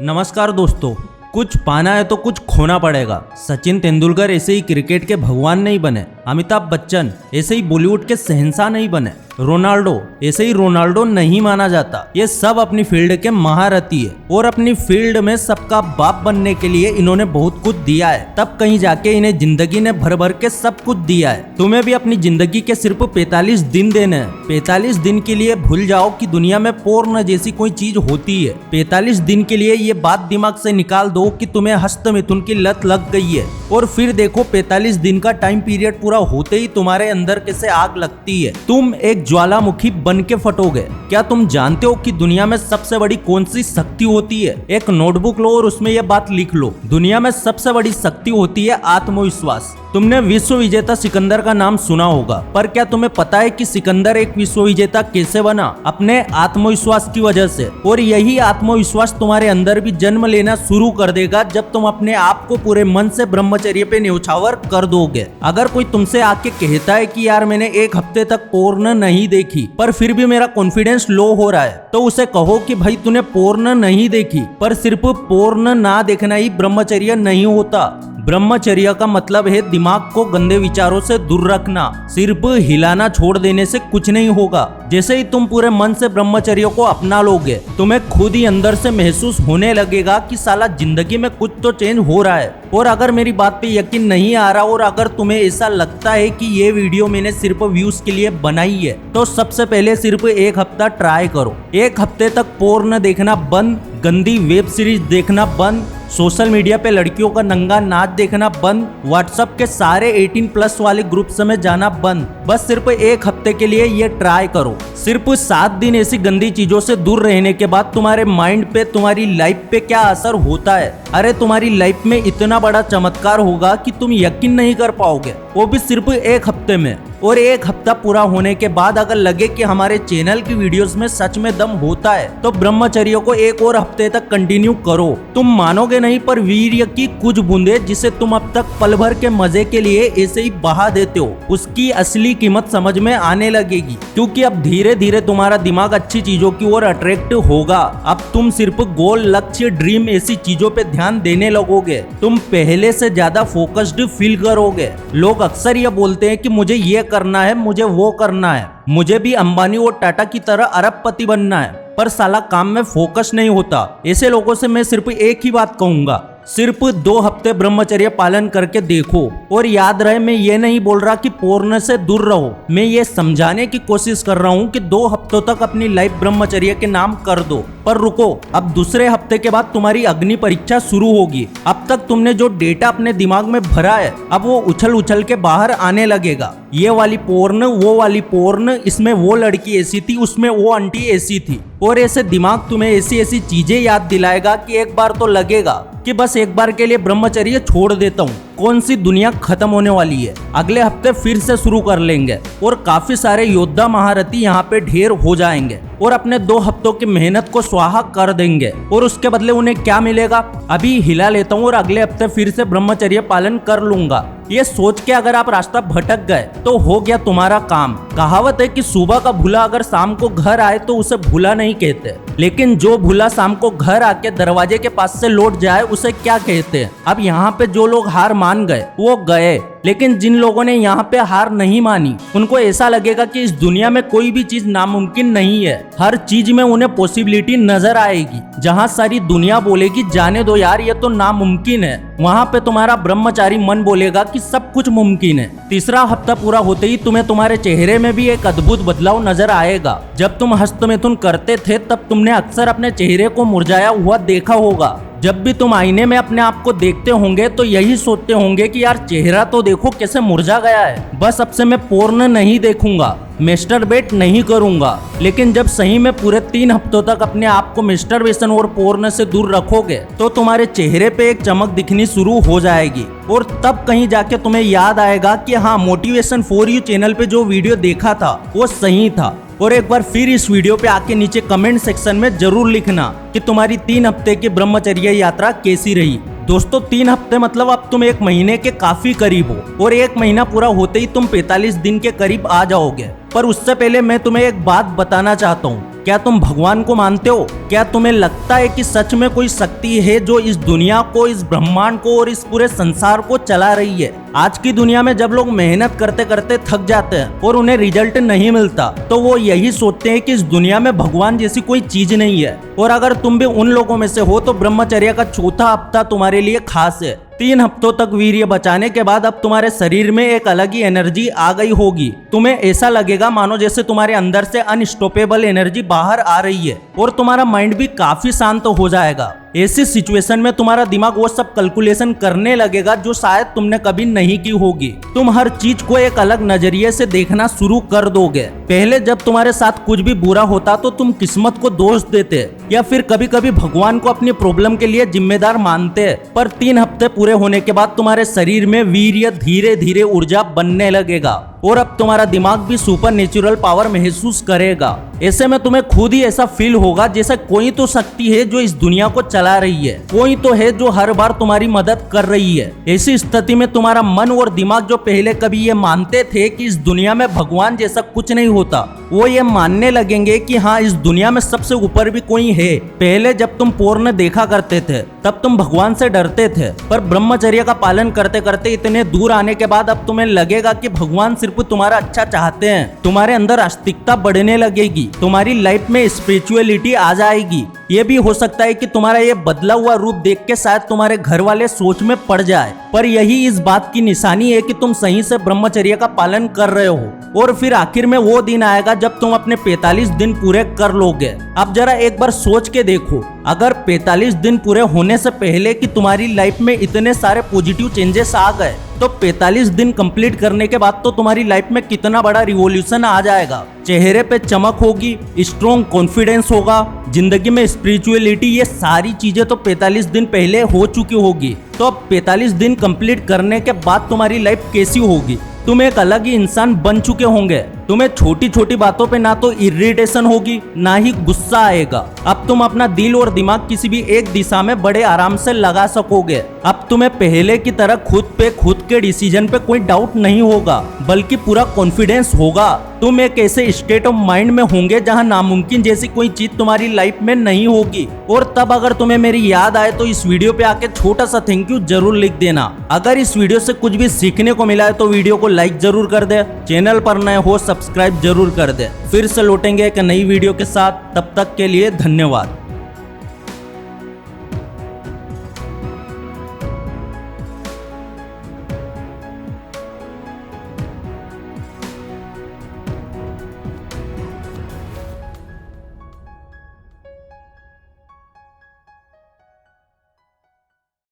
नमस्कार दोस्तों। कुछ पाना है तो कुछ खोना पड़ेगा। सचिन तेंदुलकर ऐसे ही क्रिकेट के भगवान नहीं बने, अमिताभ बच्चन ऐसे ही बॉलीवुड के शहंशाह नहीं बने, रोनाल्डो ऐसे ही रोनाल्डो नहीं माना जाता। ये सब अपनी फील्ड के महारथी है और अपनी फील्ड में सबका बाप बनने के लिए इन्होंने बहुत कुछ दिया है। तब कहीं जाके इन्हें जिंदगी ने भर भर के सब कुछ दिया है। तुम्हें भी अपनी जिंदगी के सिर्फ 45 दिन देने हैं। 45 दिन के लिए भूल जाओ कि दुनिया में पोर्न जैसी कोई चीज होती है। 45 दिन के लिए ये बात दिमाग से निकाल दो कि तुम्हें हस्त मिथुन की लत लग गई है और फिर देखो 45 दिन का टाइम पीरियड पूरा होते ही तुम्हारे अंदर कैसे आग लगती है। तुम एक ज्वालामुखी बन के फटोगे। क्या तुम जानते हो कि दुनिया में सबसे बड़ी कौन सी शक्ति होती है? एक नोटबुक लो और उसमें यह बात लिख लो। दुनिया में सबसे बड़ी शक्ति होती है आत्मविश्वास। तुमने विश्व विजेता सिकंदर का नाम सुना होगा, पर क्या तुम्हें पता है कि सिकंदर एक विश्व विजेता कैसे बना? अपने आत्मविश्वास की वजह से। और यही आत्मविश्वास तुम्हारे अंदर भी जन्म लेना शुरू कर देगा जब तुम अपने आप को पूरे मन से ब्रह्मचर्य पे न्यौछावर कर दोगे। अगर कोई तुमसे आके कहता है कि यार मैंने एक हफ्ते तक पोर्न नहीं देखी पर फिर भी मेरा कॉन्फिडेंस लो हो रहा है, तो उसे कहो कि भाई तूने पोर्न नहीं देखी, पर सिर्फ पोर्न ना देखना ही ब्रह्मचर्य नहीं होता। ब्रह्मचर्य का मतलब है दिमाग को गंदे विचारों से दूर रखना। सिर्फ हिलाना छोड़ देने से कुछ नहीं होगा। जैसे ही तुम पूरे मन से ब्रह्मचर्य को अपना लोगे, तुम्हें खुद ही अंदर से महसूस होने लगेगा कि साला जिंदगी में कुछ तो चेंज हो रहा है। और अगर मेरी बात पे यकीन नहीं आ रहा और अगर तुम्हें ऐसा लगता है कि ये वीडियो मैंने सिर्फ व्यूज के लिए बनाई है, तो सबसे पहले सिर्फ एक हफ्ता ट्राई करो। एक हफ्ते तक पोर्न देखना बंद, गंदी वेब सीरीज देखना बंद, सोशल मीडिया पे लड़कियों का नंगा नाच देखना बंद, व्हाट्सएप के सारे 18+ वाले ग्रुप्स में जाना बंद। बस सिर्फ एक हफ्ते के लिए ये ट्राई करो। सिर्फ 7 दिन ऐसी गंदी चीजों से दूर रहने के बाद तुम्हारे माइंड पे, तुम्हारी लाइफ पे क्या असर होता है। अरे तुम्हारी लाइफ में इतना बड़ा चमत्कार होगा कि तुम यकीन नहीं कर पाओगे, वो भी सिर्फ एक हफ्ते में। और एक हफ्ता पूरा होने के बाद अगर लगे कि हमारे चैनल की वीडियोस में सच में दम होता है, तो ब्रह्मचर्य को एक और हफ्ते तक कंटिन्यू करो। तुम मानोगे नहीं, पर वीर्य की कुछ बूंदे जिसे तुम अब तक पल भर के मजे के लिए ऐसे ही बहा देते हो, उसकी असली कीमत समझ में आने लगेगी। क्योंकि अब धीरे धीरे तुम्हारा दिमाग अच्छी चीजों की ओर अट्रैक्ट होगा। अब तुम सिर्फ गोल, लक्ष्य, ड्रीम ऐसी चीजों पे ध्यान देने लगोगे। तुम पहले से ज्यादा फोकस्ड फील करोगे। लोग अक्सर ये बोलते हैं कि मुझे ये करना है, मुझे वो करना है, मुझे भी अंबानी और टाटा की तरह अरबपति बनना है, पर साला काम में फोकस नहीं होता। ऐसे लोगों से मैं सिर्फ एक ही बात कहूंगा, सिर्फ 2 हफ्ते ब्रह्मचर्य पालन करके देखो। और याद रहे, मैं ये नहीं बोल रहा कि पोर्न से दूर रहो, मैं ये समझाने की कोशिश कर रहा हूँ कि 2 हफ्तों तक अपनी लाइफ ब्रह्मचर्य के नाम कर दो। पर रुको, अब दूसरे हफ्ते के बाद तुम्हारी अग्नि परीक्षा शुरू होगी। अब तक तुमने जो डेटा अपने दिमाग में भरा है, अब वो उछल उछल के बाहर आने लगेगा। ये वाली पोर्न, वो वाली पोर्न, इसमें वो लड़की ऐसी थी, उसमें वो आंटी ऐसी थी। और ऐसे दिमाग तुम्हें ऐसी ऐसी चीजें याद दिलाएगा कि एक बार तो लगेगा कि बस एक बार के लिए ब्रह्मचर्य छोड़ देता हूँ। कौन सी दुनिया खत्म होने वाली है। अगले हफ्ते फिर से शुरू कर लेंगे और काफी सारे योद्धा महारथी यहाँ पे ढेर हो जाएंगे और अपने 2 हफ्तों की मेहनत को स्वाहा कर देंगे। और उसके बदले उन्हें क्या मिलेगा, अभी हिला लेता हूँ और अगले हफ्ते फिर से ब्रह्मचर्य पालन कर लूंगा। ये सोच के अगर आप रास्ता भटक गए तो हो गया तुम्हारा काम। कहावत है कि सुबह का भूला अगर शाम को घर आए तो उसे भूला नहीं कहते, लेकिन जो भूला शाम को घर आके दरवाजे के पास से लौट जाए उसे क्या कहते हैं। अब यहाँ पे जो लोग हार मान गए वो गए, लेकिन जिन लोगों ने यहाँ पे हार नहीं मानी, उनको ऐसा लगेगा कि इस दुनिया में कोई भी चीज नामुमकिन नहीं है। हर चीज में उन्हें पॉसिबिलिटी नजर आएगी। जहाँ सारी दुनिया बोलेगी जाने दो यार ये तो नामुमकिन है, वहाँ पे तुम्हारा ब्रह्मचारी मन बोलेगा कि सब कुछ मुमकिन है। तीसरा हफ्ता पूरा होते ही तुम्हें तुम्हारे चेहरे में भी एक अद्भुत बदलाव नजर आएगा। जब तुम हस्तमैथुन करते थे तब तुमने अक्सर अपने चेहरे को मुरझाया हुआ देखा होगा। जब भी तुम आईने में अपने आप को देखते होंगे तो यही सोचते होंगे कि यार चेहरा तो देखो कैसे मुरझा गया है। बस अब से मैं पोर्न नहीं देखूंगा, मेस्टरबेट नहीं करूंगा। लेकिन जब सही में पूरे 3 हफ्तों तक अपने आप को मेस्टरबेशन और पोर्न से दूर रखोगे तो तुम्हारे चेहरे पे एक चमक दिखनी शुरू हो जाएगी। और तब कहीं जाके तुम्हें याद आएगा कि हाँ, मोटिवेशन फॉर यू चैनल पे जो वीडियो देखा था वो सही था। और एक बार फिर इस वीडियो पे आके नीचे कमेंट सेक्शन में जरूर लिखना कि तुम्हारी 3 हफ्ते की ब्रह्मचर्य यात्रा कैसी रही। दोस्तों 3 हफ्ते मतलब अब तुम 1 महीने के काफी करीब हो और 1 महीना पूरा होते ही तुम 45 दिन के करीब आ जाओगे। पर उससे पहले मैं तुम्हें एक बात बताना चाहता हूँ। क्या तुम भगवान को मानते हो? क्या तुम्हें लगता है कि सच में कोई शक्ति है जो इस दुनिया को, इस ब्रह्मांड को और इस पूरे संसार को चला रही है? आज की दुनिया में जब लोग मेहनत करते करते थक जाते हैं और उन्हें रिजल्ट नहीं मिलता, तो वो यही सोचते हैं कि इस दुनिया में भगवान जैसी कोई चीज नहीं है। और अगर तुम भी उन लोगों में से हो तो ब्रह्मचर्य का चौथा हफ्ता तुम्हारे लिए खास है। 3 हफ्तों तक वीर्य बचाने के बाद अब तुम्हारे शरीर में एक अलग ही एनर्जी आ गई होगी। तुम्हें ऐसा लगेगा मानो जैसे तुम्हारे अंदर से अनस्टॉपेबल एनर्जी बाहर आ रही है और तुम्हारा माइंड भी काफी शांत हो जाएगा। ऐसी सिचुएशन में तुम्हारा दिमाग वो सब कैलकुलेशन करने लगेगा जो शायद तुमने कभी नहीं की होगी। तुम हर चीज को एक अलग नजरिए से देखना शुरू कर दोगे। पहले जब तुम्हारे साथ कुछ भी बुरा होता तो तुम किस्मत को दोष देते या फिर कभी कभी भगवान को अपनी प्रॉब्लम के लिए जिम्मेदार मानते, पर 3 हफ्ते पूरे होने के बाद तुम्हारे शरीर में वीर्य धीरे धीरे ऊर्जा बनने लगेगा और अब तुम्हारा दिमाग भी सुपर नेचुरल पावर महसूस करेगा। ऐसे में तुम्हें खुद ही ऐसा फील होगा जैसे कोई तो शक्ति है जो इस दुनिया को चला रही है, कोई तो है जो हर बार तुम्हारी मदद कर रही है। ऐसी स्थिति में तुम्हारा मन और दिमाग जो पहले कभी ये मानते थे कि इस दुनिया में भगवान जैसा कुछ नहीं होता, वो ये मानने लगेंगे कि हाँ, इस दुनिया में सबसे ऊपर भी कोई है। पहले जब तुम पोर्न देखा करते थे तब तुम भगवान से डरते थे, पर ब्रह्मचर्य का पालन करते करते इतने दूर आने के बाद अब तुम्हें लगेगा कि भगवान सिर्फ तुम्हारा अच्छा चाहते हैं। तुम्हारे अंदर आस्तिकता बढ़ने लगेगी, तुम्हारी लाइफ में स्पिरिचुअलिटी आ जाएगी। ये भी हो सकता है कि तुम्हारा ये बदला हुआ रूप देख के शायद तुम्हारे घर वाले सोच में पड़ जाए, पर यही इस बात की निशानी है कि तुम सही से ब्रह्मचर्य का पालन कर रहे हो। और फिर आखिर में वो दिन आएगा जब तुम अपने 45 दिन पूरे कर लोगे। अब जरा एक बार सोच के देखो, अगर 45 दिन पूरे होने से पहले कि तुम्हारी लाइफ में इतने सारे पॉजिटिव चेंजेस आ गए, तो 45 दिन कंप्लीट करने के बाद तो तुम्हारी लाइफ में कितना बड़ा रिवॉल्यूशन आ जाएगा। चेहरे पे चमक होगी, स्ट्रॉन्ग कॉन्फिडेंस होगा, जिंदगी में स्पिरिचुअलिटी, ये सारी चीजें तो 45 दिन पहले हो चुकी होगी। तो अब 45 दिन कंप्लीट करने के बाद तुम्हारी लाइफ कैसी होगी? तुम एक अलग ही इंसान बन चुके होंगे। तुम्हें छोटी छोटी बातों पे ना तो इरिटेशन होगी ना ही गुस्सा आएगा। अब तुम अपना दिल और दिमाग किसी भी एक दिशा में बड़े आराम से लगा सकोगे। अब तुम्हें पहले की तरह खुद के डिसीजन पे कोई डाउट नहीं होगा, बल्कि पूरा कॉन्फिडेंस होगा। तुम एक ऐसे स्टेट ऑफ माइंड में होंगे जहां नामुमकिन जैसी कोई चीज तुम्हारी लाइफ में नहीं होगी। और तब अगर तुम्हें मेरी याद आए तो इस वीडियो पे आके छोटा सा थैंक यू जरूर लिख देना। अगर इस वीडियो से कुछ भी सीखने को मिला है तो वीडियो को लाइक जरूर कर दे, चैनल पर नए हो सब्सक्राइब जरूर कर दे। फिर से लौटेंगे एक नई वीडियो के साथ, तब तक के लिए धन्यवाद।